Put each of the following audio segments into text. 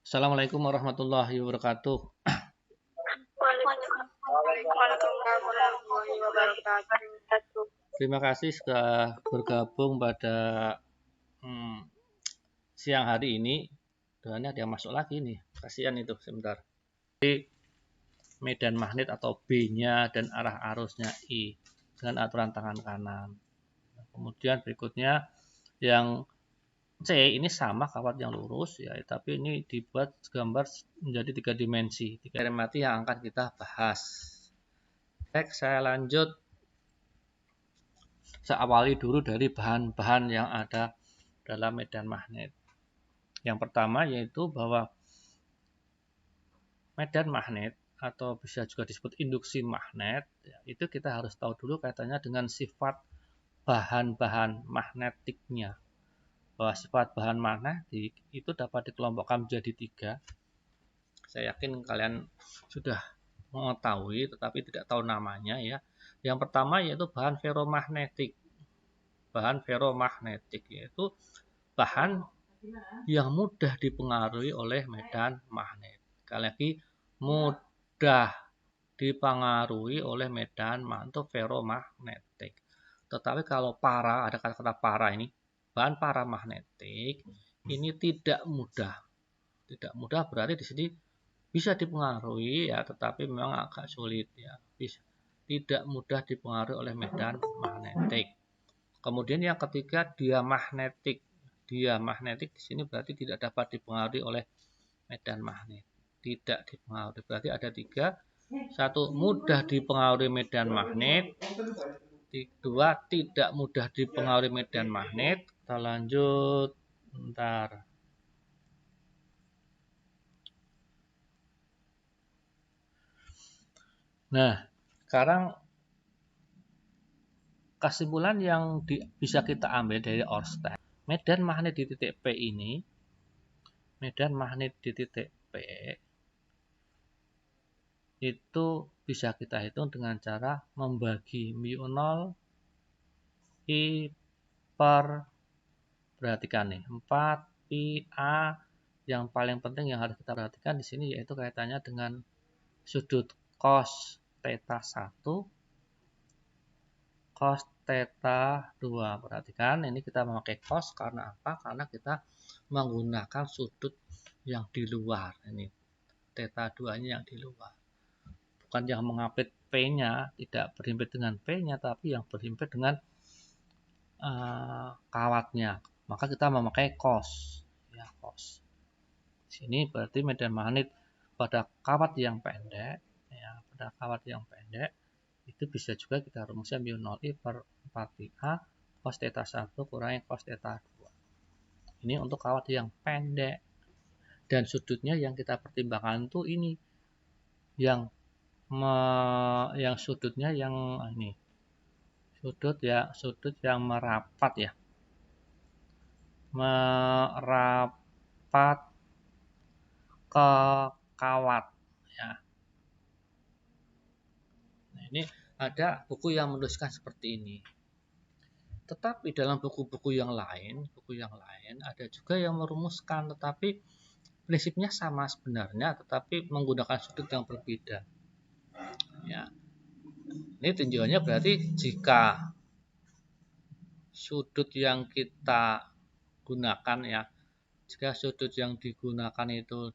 Assalamualaikum warahmatullahi wabarakatuh. Waalaikumsalam warahmatullahi wabarakatuh. Terima kasih sudah bergabung pada siang hari ini. Dan ada yang masuk lagi nih. Kasihan itu sebentar. Medan magnet atau B-nya dan arah arusnya I dengan aturan tangan kanan. Kemudian berikutnya yang C ini sama kawat yang lurus ya, tapi ini dibuat gambar menjadi 3 dimensi. 3 mati yang akan kita bahas. Baik, saya lanjut. Saya awali dulu dari bahan-bahan yang ada dalam medan magnet. Yang pertama yaitu bahwa medan magnet atau bisa juga disebut induksi magnet, ya, itu kita harus tahu dulu kaitannya dengan sifat bahan-bahan magnetiknya. Bahwa sifat bahan magnetik itu dapat dikelompokkan menjadi 3. Saya yakin kalian sudah mengetahui tetapi tidak tahu namanya ya. Yang pertama yaitu bahan ferromagnetik. Bahan ferromagnetik yaitu bahan yang mudah dipengaruhi oleh medan magnet. Sekali lagi, mudah dipengaruhi oleh medan magnet ferromagnetik. Tetapi kalau para, ada kata-kata para ini, bahan paramagnetik ini tidak mudah. Tidak mudah berarti di sini bisa dipengaruhi ya, tetapi memang agak sulit ya. Bisa tidak mudah dipengaruhi oleh medan magnetik. Kemudian yang ketiga diamagnetik. Diamagnetik di sini berarti tidak dapat dipengaruhi oleh medan magnet. Tidak dipengaruhi. Berarti ada 3. 1 mudah dipengaruhi medan magnet. 2 tidak mudah dipengaruhi medan magnet. Kita lanjut. Bentar. Nah, sekarang kesimpulan yang bisa kita ambil dari Ørsted. Medan magnet di titik P ini, medan magnet di titik P itu bisa kita hitung dengan cara membagi mu0 I per, perhatikan nih, 4 pi A. Yang paling penting yang harus kita perhatikan di sini yaitu kaitannya dengan sudut cos theta 1 cos theta 2. Perhatikan ini kita memakai cos karena apa? Karena kita menggunakan sudut yang di luar. Ini theta 2-nya yang di luar. Bukan yang mengapit P-nya, tidak berhimpit dengan P-nya, tapi yang berhimpit dengan kawatnya. Maka kita memakai cos. Ya, cos. Sini berarti medan magnet pada kawat yang pendek, ya, pada kawat yang pendek itu bisa juga kita rumuskan mu0 I per 4 pi A cos theta 1 kurangi cos theta 2. Ini untuk kawat yang pendek. Dan sudutnya yang kita pertimbangkan tuh ini. Yang sudutnya yang ini. Sudut yang merapat ya. Merapat ke kawat ya. Nah, ini ada buku yang menuliskan seperti ini. Tetapi dalam buku-buku yang lain ada juga yang merumuskan, tetapi prinsipnya sama sebenarnya, tetapi menggunakan sudut yang berbeda. Ya. Ini tinjauannya berarti jika sudut yang kita gunakan ya, jika sudut yang digunakan itu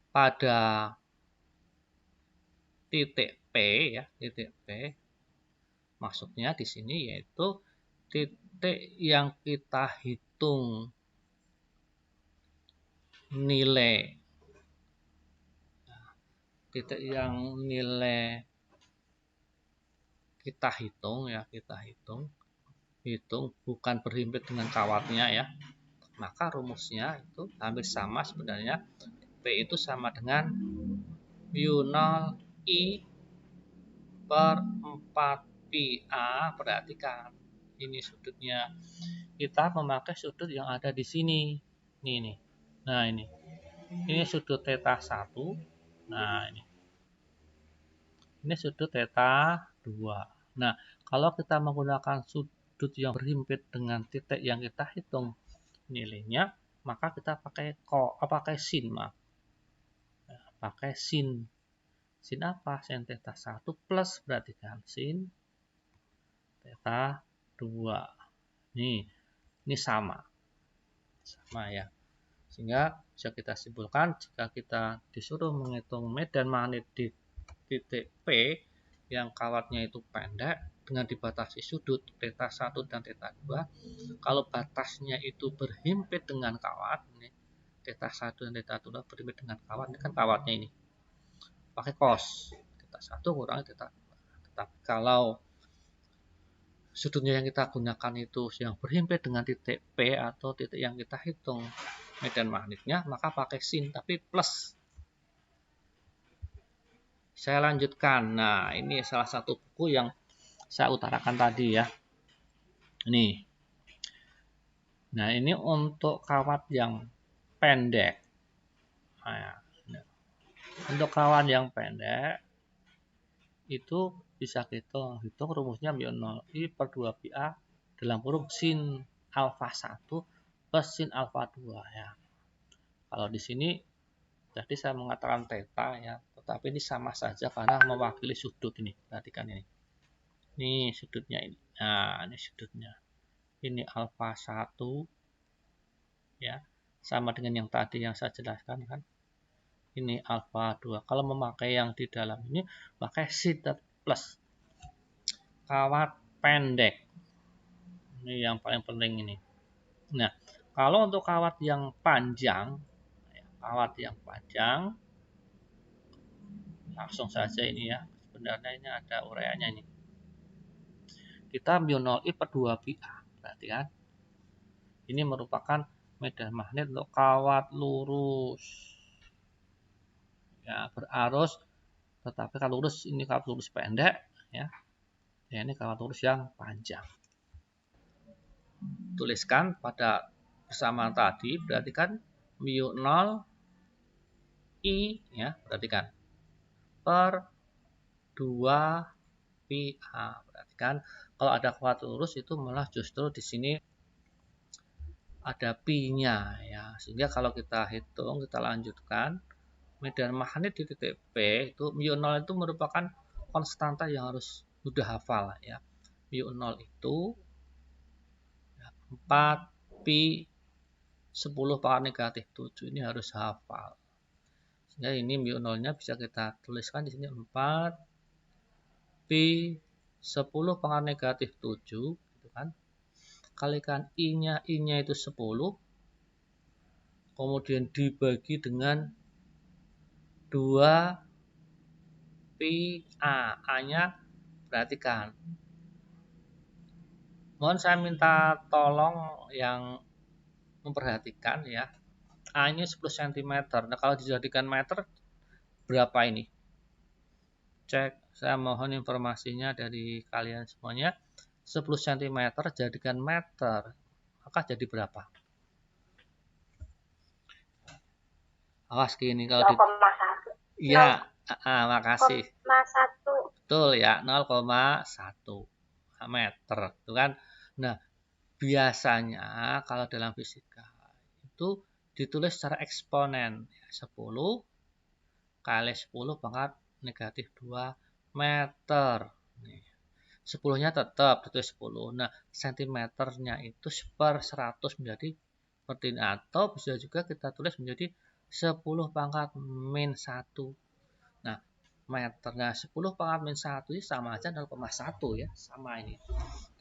pada titik P ya, titik P. Maksudnya di sini yaitu titik yang kita hitung nilai, titik yang nilai kita hitung ya, hitung bukan berhimpit dengan kawatnya ya. Maka rumusnya itu hampir sama sebenarnya. P itu sama dengan mu0 I per 4 pi A. Perhatikan ini sudutnya, kita memakai sudut yang ada di sini nih. Nah ini sudut theta 1. Nah ini sudut theta 2. Nah Kalau kita menggunakan sudut yang berhimpit dengan titik yang kita hitung nilainya, maka kita pakai sin, maaf. Pakai sin. Sin apa? Sin theta 1 plus, berarti kan sin theta 2. Ini sama ya. Sehingga bisa kita simpulkan jika kita disuruh menghitung medan magnet di titik P yang kawatnya itu pendek dengan dibatasi sudut theta 1 dan theta 2, kalau batasnya itu berhimpit dengan kawat, ini theta 1 dan theta 2 berhimpit dengan kawat, ini kan kawatnya ini, pakai cos theta 1 kurangi theta 2. Tetapi kalau sudutnya yang kita gunakan itu yang berhimpit dengan titik P atau titik yang kita hitung medan magnetnya, maka pakai sin tapi plus. Saya lanjutkan. Nah, ini salah satu buku yang saya utarakan tadi ya. Nah, ini untuk kawat yang pendek. Untuk kawat yang pendek itu bisa kita hitung rumusnya mu 0 I per 2 pi A dalam kurung sin alfa 1 plus sin alfa 2 ya. Kalau di sini tadi saya mengatakan theta ya, tetapi ini sama saja karena mewakili sudut ini. Perhatikan ini. Ini sudutnya ini. Nah, ini sudutnya. Ini alfa 1 ya. Sama dengan yang tadi yang saya jelaskan kan. Ini alfa 2. Kalau memakai yang di dalam ini pakai sin plus. Kawat pendek. Ini yang paling penting ini. Nah, kalau untuk kawat yang panjang, langsung saja ini ya. Sebenarnya ini ada uraiannya ini. Kita mu 0 I per 2 pi A. Berarti kan ini merupakan medan magnet untuk kawat lurus. Ya, berarus, tetapi kalau lurus ini kawat lurus pendek ya. Ya, ini kawat lurus yang panjang. Tuliskan pada persamaan tadi, berarti kan mu 0 I ya, perhatikan per 2 pi A. Berarti kan kalau ada kawat lurus itu malah justru di sini ada pi-nya ya. Sehingga kalau kita hitung, kita lanjutkan, medan magnet di titik P itu mu 0 itu merupakan konstanta yang harus mudah hafal ya. Mu 0 itu 4 pi 10 pangkat negatif 7, ini harus hafal. Sehingga ini mu 0-nya bisa kita tuliskan di sini 4 pi 10 pangkat negatif 7 gitu kan. Kalikan I-nya itu 10. Kemudian dibagi dengan 2 pi A. A-nya perhatikan. Mohon saya minta tolong yang memperhatikan ya. A-nya 10 cm. Nah, kalau dijadikan meter berapa ini? Cek, saya mohon informasinya dari kalian semuanya. 10 cm jadikan meter, maka jadi berapa? Awas gini kalau 0,1. Iya, makasih. 0,1. Betul ya, 0,1 meter, itu kan. Nah, biasanya kalau dalam fisika itu ditulis secara eksponen 10 kali 10 pangkat negatif 2 meter. Nih, 10-nya tetap ditulis 10. Nah, sentimeternya itu per 100 menjadi seperti ini. Atau bisa juga kita tulis menjadi 10 pangkat min 1. Nah, meternya 10 pangkat min 1 ini sama aja 0,1 ya, sama ini.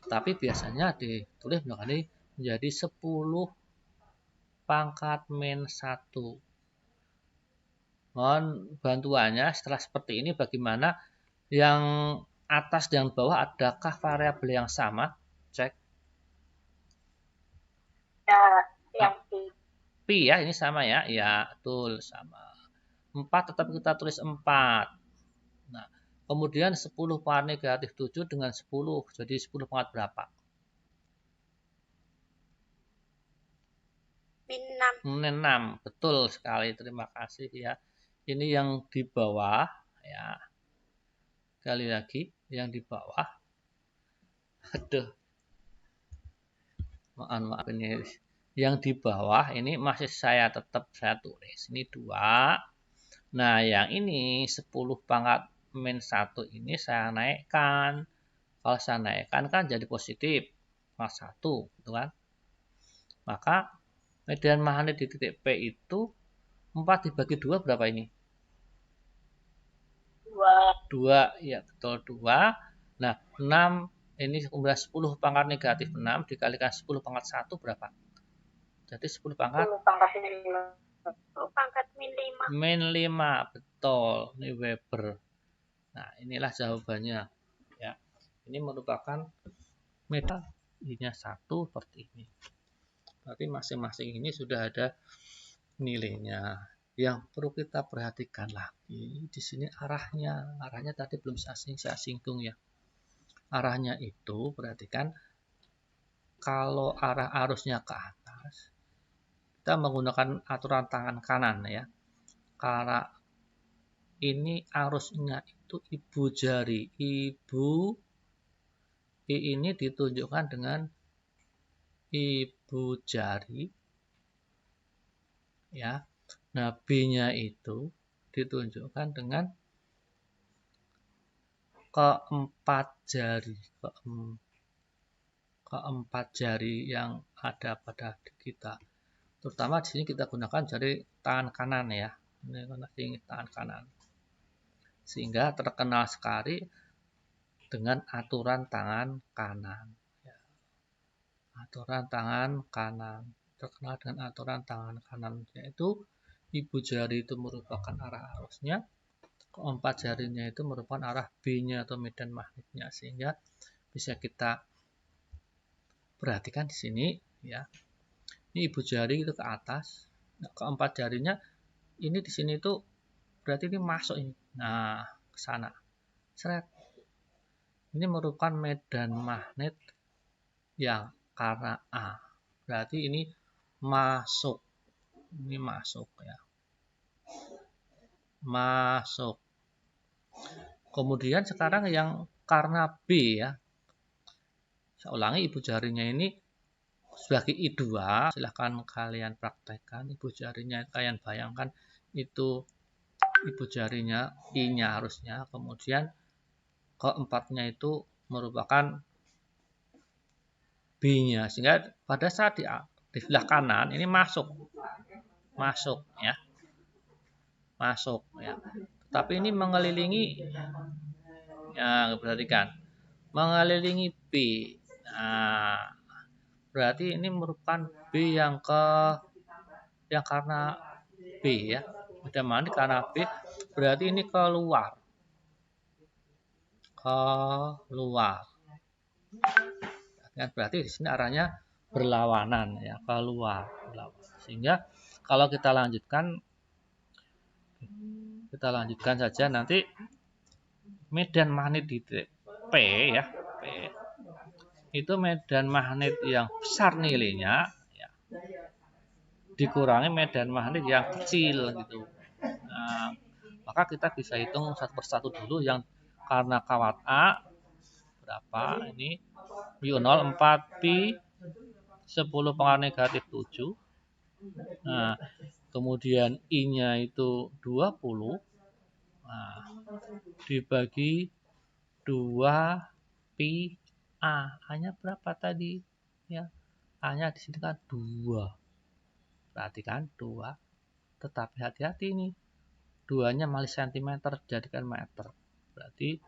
Tapi biasanya ditulis menjadi 10 pangkat min 1. Mohon bantuannya setelah seperti ini bagaimana yang atas dan bawah, adakah variabel yang sama? Cek. Ya, yang pi. Pi ya, ini sama ya. Ya, betul sama. 4 tetap kita tulis 4. Nah, kemudian 10 pangkat negatif 7 dengan 10. Jadi 10 pangkat berapa? Min 6. Min 6. Betul sekali. Terima kasih ya. Ini yang di bawah ya. Sekali lagi, yang di bawah Aduh, maaf ini. Yang di bawah ini masih saya tulis. Ini 2. Nah, yang ini 10 pangkat min 1 ini saya naikkan. Kalau saya naikkan kan jadi positif. Pangkat 1, gitu kan. Maka medan magnet di titik P itu 4 dibagi 2 berapa ini? 2, ya betul 2. Nah, 6 ini udah 10 pangkat negatif 6 dikalikan 10 pangkat 1 berapa? Jadi 10 pangkat 10 pangkat min 5. 10 pangkat min 5. Min 5, betul. Ini Weber. Nah, inilah jawabannya. Ya, ini merupakan medan ininya 1 seperti ini. Berarti masing-masing ini sudah ada nilainya. Yang perlu kita perhatikan lagi di sini arahnya. Arahnya tadi belum saya singgung ya. Arahnya itu perhatikan kalau arah arusnya ke atas, kita menggunakan aturan tangan kanan ya. Karena ini arusnya itu ibu jari. I ini ditunjukkan dengan ibu jari. Ya. Nah, B-nya itu ditunjukkan dengan keempat jari yang ada pada kita. Terutama di sini kita gunakan jari tangan kanan ya. Ini tangan kanan. Sehingga terkenal sekali dengan aturan tangan kanan. Ya. Aturan tangan kanan. Terkenal dengan aturan tangan kanan, yaitu ibu jari itu merupakan arah arusnya, keempat jarinya itu merupakan arah B-nya atau medan magnetnya, sehingga bisa kita perhatikan di sini ya. Ini ibu jari itu ke atas, nah, keempat jarinya ini di sini itu berarti ini masuk ini. Nah, ke sana. Seret. Ini merupakan medan magnet yang karena A. Berarti ini masuk. Ini masuk ya. Masuk. Kemudian sekarang yang karena B ya. Saya ulangi, ibu jarinya ini sebagai I2. Silahkan kalian praktekkan. Ibu jarinya kalian bayangkan itu ibu jarinya I-nya harusnya. Kemudian keempatnya itu merupakan B-nya. Sehingga pada saat di sebelah kanan ini masuk ya. Masuk ya. Tapi ini mengelilingi ya, perhatikan. Mengelilingi B. Nah, berarti ini merupakan B yang karena B ya. Medan magnet karena B, berarti ini keluar. Berarti di sini arahnya berlawanan ya, keluar. Sehingga kalau kita lanjutkan saja nanti medan magnet di P ya. P itu medan magnet yang besar nilainya ya, dikurangi medan magnet yang kecil gitu. Nah, maka kita bisa hitung satu persatu dulu. Yang karena kawat A berapa ini? Pi0 4 pi 10 pangkat negatif 7. Nah, kemudian I-nya itu 20. Nah, dibagi 2 pi A. A-nya berapa tadi? Ya, A-nya di sini kan 2. Perhatikan 2. Tetapi hati-hati nih. 2-nya malih cm, jadikan meter. Berarti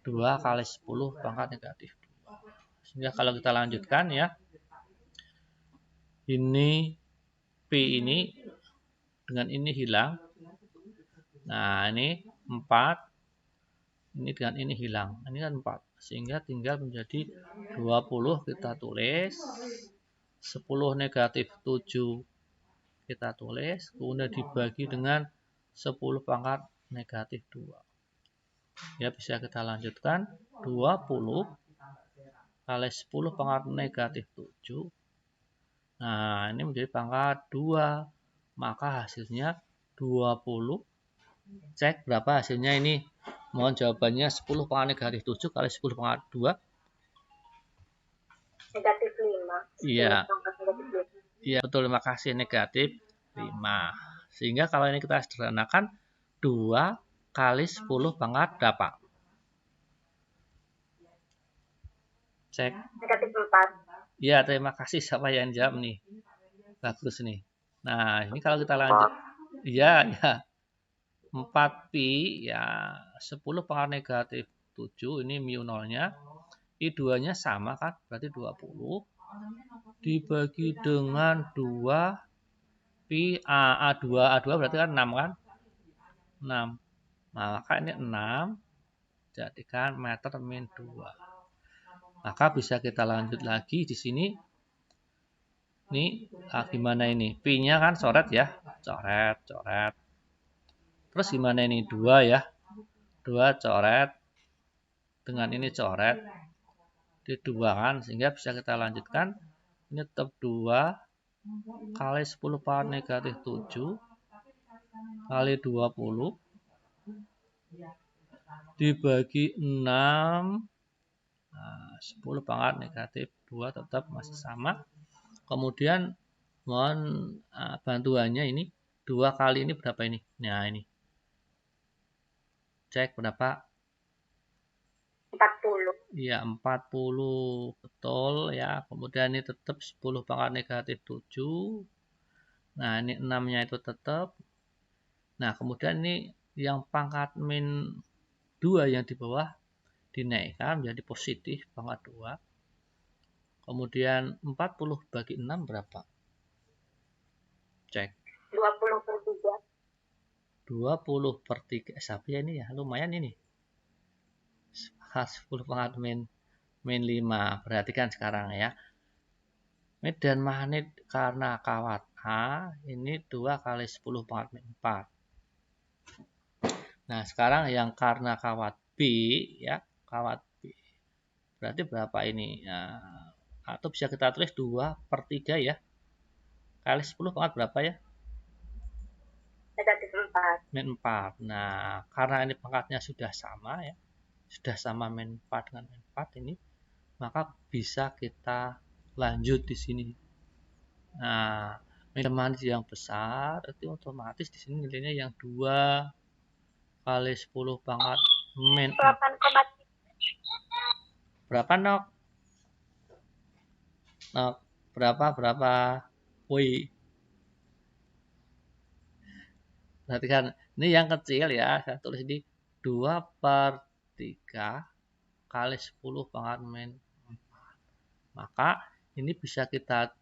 2 kali 10 pangkat negatif 2. Sehingga kalau kita lanjutkan ya. Ini P ini dengan ini hilang. Nah, ini 4. Ini dengan ini hilang. Ini kan 4. Sehingga tinggal menjadi 20 kita tulis. 10 negatif 7 kita tulis. Kemudian dibagi dengan 10 pangkat negatif 2. Ya, bisa kita lanjutkan. 20 kali 10 pangkat negatif 7. Nah, ini menjadi pangkat 2. Maka hasilnya 20. Cek berapa hasilnya ini. Mohon jawabannya 10 pangkat negatif 7 kali 10 pangkat 2. Negatif 5. Iya. Pangkat negatif 5. Iya, betul. Terima kasih. Negatif 5. Sehingga kalau ini kita sederhanakan, 2 kali 10 pangkat berapa? Cek. Negatif 4. Ya, terima kasih. Siapa yang jawab nih? Bagus nih. Nah, ini kalau kita lanjut. Iya, ya. 4pi, ya 10 pangkat negatif 7, ini mu 0-nya. I2-nya sama kan? Berarti 20. Dibagi dengan 2 pi A2 berarti kan 6 kan? 6. Nah, maka ini 6 jadikan meter min 2. Maka bisa kita lanjut lagi di sini. Ini gimana ini? Pi-nya kan coret ya. Coret. Terus gimana ini? 2 ya. 2 coret. Dengan ini coret. Di 2 kan. Sehingga bisa kita lanjutkan. Ini tetap 2 kali 10 pangkat negatif 7 kali 20 dibagi 6. Nah, 10 pangkat negatif 2 tetap masih sama. Kemudian mohon bantuannya ini 2 kali ini berapa ini? Nah, ini. Cek berapa? 40. Iya, 40. Betul ya. Kemudian ini tetap 10 pangkat negatif 7. Nah, ini 6-nya itu tetap. Nah, kemudian ini yang pangkat min 2 yang di bawah dinaikkan menjadi positif pangkat 2. Kemudian 40 bagi 6 berapa? Cek. 20 per 3. 20 per 3. Tapi ini ya lumayan ini. 10 pangkat min 5. Perhatikan sekarang ya. Medan magnet karena kawat A ini 2 kali 10 pangkat min 4. Nah, sekarang yang karena kawat B ya, kawat B. Berarti berapa ini? Nah, atau bisa kita tulis 2 per 3 ya. Kali 10 pangkat berapa ya? Negatif 4. Min 4. Nah, karena ini pangkatnya sudah sama ya. Sudah sama min 4 dengan min 4 ini, maka bisa kita lanjut di sini. Nah, medan magnet yang besar itu otomatis di sini nilainya yang 2 kali 10 pangkat min 8,3. berapa nok? Nok berapa? Woi. Perhatikan, ini yang kecil ya, saya tulis di 2 per 3 kali 10 pangkat min 4. Maka ini bisa kita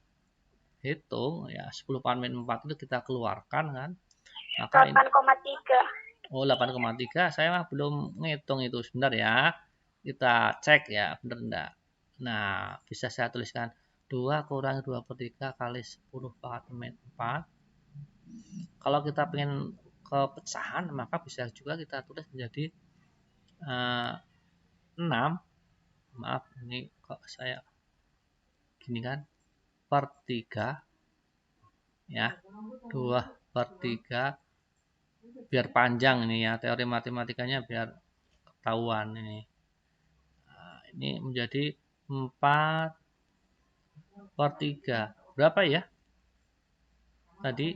hitung ya, 10 pangkat min 4 itu kita keluarkan kan. Maka 8,3. Oh, 8,3. Saya mah belum ngitung itu. Sebentar ya. Kita cek ya, benar enggak. Nah, bisa saya tuliskan 2 kurangi 2 per 3 kali 10 pangkat min 4. Kalau kita pengen ke pecahan, maka bisa juga kita tulis menjadi 6. Maaf, ini kok saya gini kan. Per 3. Ya, 2 per 3. Biar panjang ini ya, teori matematikanya biar ketahuan ini. Nah, ini menjadi 4 per 3. Berapa ya? Tadi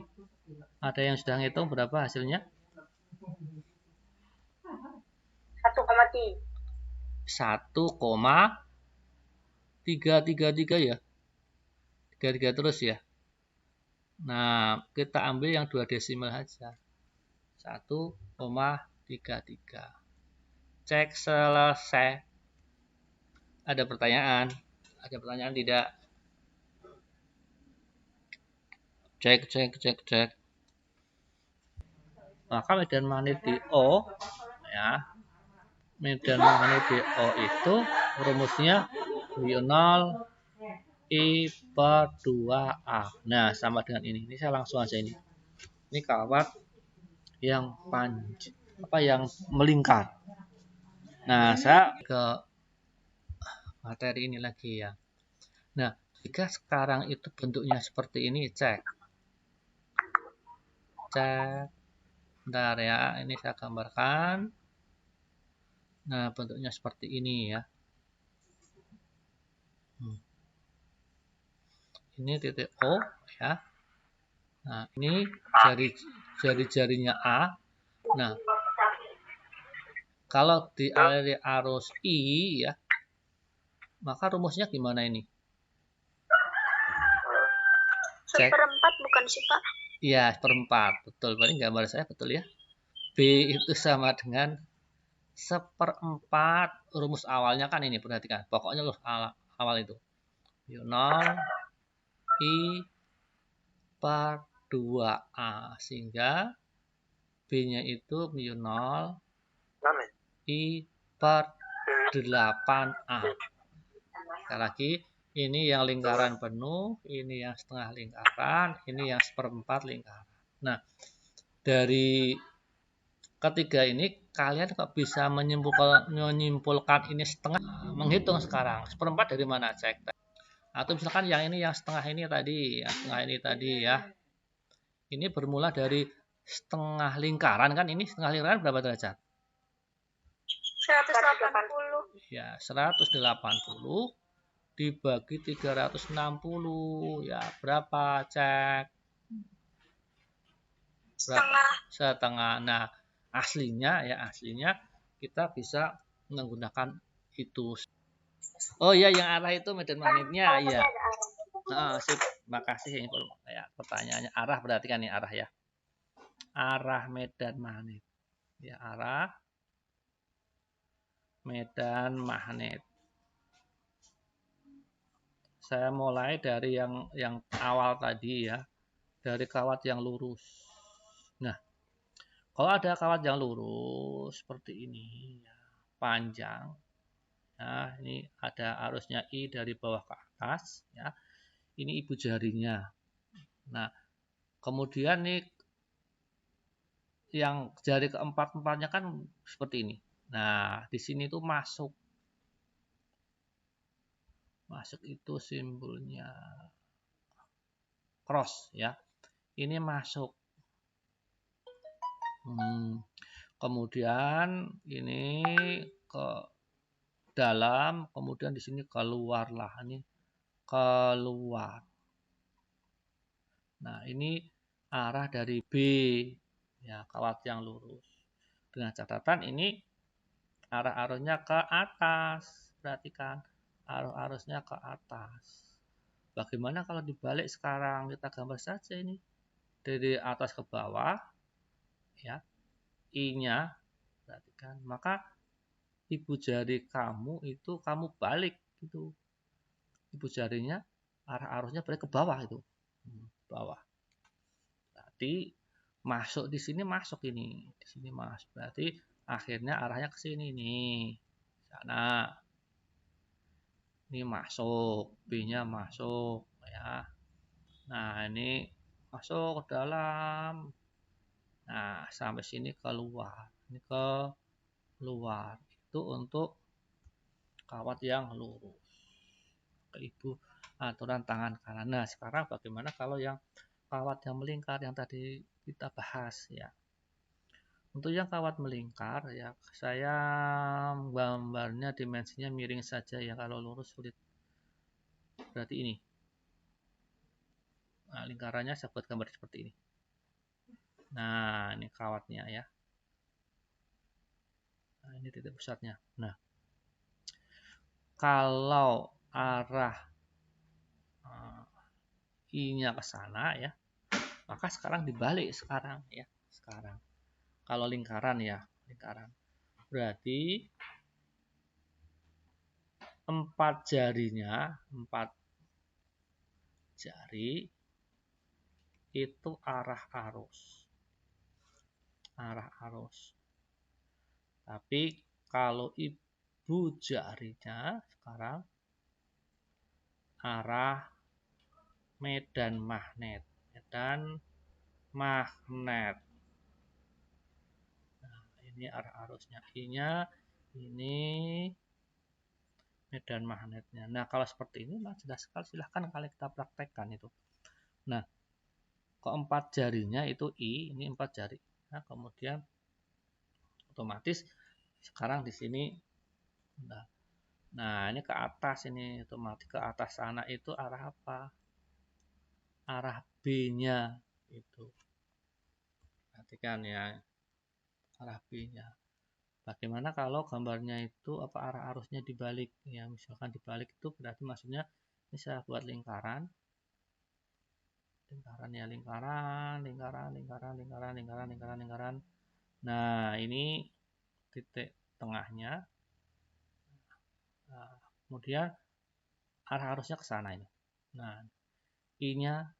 ada yang sudah ngitung berapa hasilnya? 1,3. 1,333 ya. 33 terus ya. Nah, kita ambil yang 2 desimal saja. 1,33. Cek selesai. Ada pertanyaan? Ada pertanyaan tidak? Cek. Maka medan magnet di O ya. Medan magnet di O itu rumusnya mu 0 I per 2A. Nah, sama dengan ini. Ini saya langsung aja ini. Ini kawat yang yang melingkar. Nah, saya ke materi ini lagi ya. Nah, jika sekarang itu bentuknya seperti ini, cek. Bentar ya, ini saya gambarkan. Nah, bentuknya seperti ini ya. ini titik O ya. Nah, ini jari-jarinya A. Nah, kalau dialiri arus I ya, maka rumusnya gimana ini? Cek. Seperempat bukan sih, Pak? Iya, seperempat. Betul, berarti gambar saya betul ya. B itu sama dengan seperempat. Rumus awalnya kan ini, perhatikan. Pokoknya loh awal itu. 0 I per 2A. Sehingga B-nya itu 0 I per 8A. Sekali lagi, ini yang lingkaran penuh, ini yang setengah lingkaran, ini yang seperempat lingkaran. Nah, dari ketiga ini kalian kok bisa menyimpulkan ini setengah? Menghitung sekarang. Seperempat dari mana? Cek. Atau misalkan yang ini yang setengah ini tadi, yang setengah ini tadi ya. Ini bermula dari setengah lingkaran kan, ini setengah lingkaran berapa derajat? 180. Ya, 180 dibagi 360 ya berapa? Cek. Berapa? Setengah. Nah, aslinya kita bisa menggunakan itu. Oh iya, yang arah itu medan magnetnya ya. Sip, makasih ya pertanyaannya. Arah berarti kan ini arah ya. Arah medan magnet. Ya, arah medan magnet. Saya mulai dari yang awal tadi ya, dari kawat yang lurus. Nah, kalau ada kawat yang lurus seperti ini, ya, panjang, nah ini ada arusnya I dari bawah ke atas, ya, ini ibu jarinya. Nah, kemudian nih yang jari keempat-empatnya kan seperti ini. Nah, di sini tuh masuk itu simbolnya cross ya. Ini masuk. Kemudian ini ke dalam, kemudian di sini keluar lah, ini keluar. Nah, ini arah dari B ya, kawat yang lurus. Dengan catatan ini arah-arusnya ke atas. Perhatikan, arus-arusnya ke atas. Bagaimana kalau dibalik sekarang? Kita gambar saja ini. Dari atas ke bawah ya. I-nya perhatikan, maka ibu jari kamu itu kamu balik gitu. Ibu jarinya arah arusnya balik ke bawah itu. Bawah. Berarti masuk di sini, masuk ini. Di sini masuk. Berarti akhirnya arahnya ke sini nih. Sana. Ini masuk, B-nya masuk ya. Nah, ini masuk ke dalam. Nah, sampai sini keluar. Ini keluar. Itu untuk kawat yang lurus. Ke Ibu aturan tangan kanan. Nah, sekarang bagaimana kalau yang kawat yang melingkar yang tadi kita bahas ya. Untuk yang kawat melingkar ya, saya gambarnya dimensinya miring saja ya, kalau lurus sulit. Berarti ini. Nah, lingkarannya saya buat gambar seperti ini. Nah, ini kawatnya ya. Nah, ini titik pusatnya. Nah, kalau arah I-nya ke sana ya, maka sekarang dibalik sekarang ya. Sekarang kalau lingkaran ya, lingkaran. Berarti 4 jarinya, 4 jari itu arah arus. Arah arus. Tapi kalau ibu jarinya sekarang arah medan magnet. Medan magnet. Nah, ini arah arusnya. I-nya ini medan magnetnya. Nah, kalau seperti ini jelas sekali, silahkan kalian kita praktekkan itu. Nah, keempat jarinya itu I, ini 4 jari. Nah, kemudian otomatis sekarang di sini nah ini ke atas, ini otomatis ke atas sana itu arah apa? arah B-nya itu. Perhatikan ya, arah B-nya. Bagaimana kalau gambarnya itu arah arusnya dibalik ya, misalkan dibalik itu berarti maksudnya ini saya buat lingkaran ya, lingkaran. Nah, ini titik tengahnya. Nah, kemudian arah arusnya ke sana ini. Nah, I-nya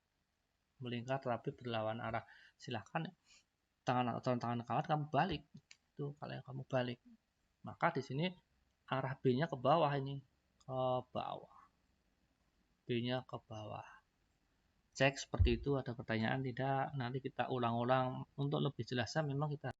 melingkar tapi berlawan arah. Silahkan tangan kawan kamu balik. Itu kalau yang kamu balik. Maka di sini arah B-nya ke bawah ini. Ke bawah. B-nya ke bawah. Cek seperti itu, ada pertanyaan tidak? Nanti kita ulang-ulang untuk lebih jelasnya memang kita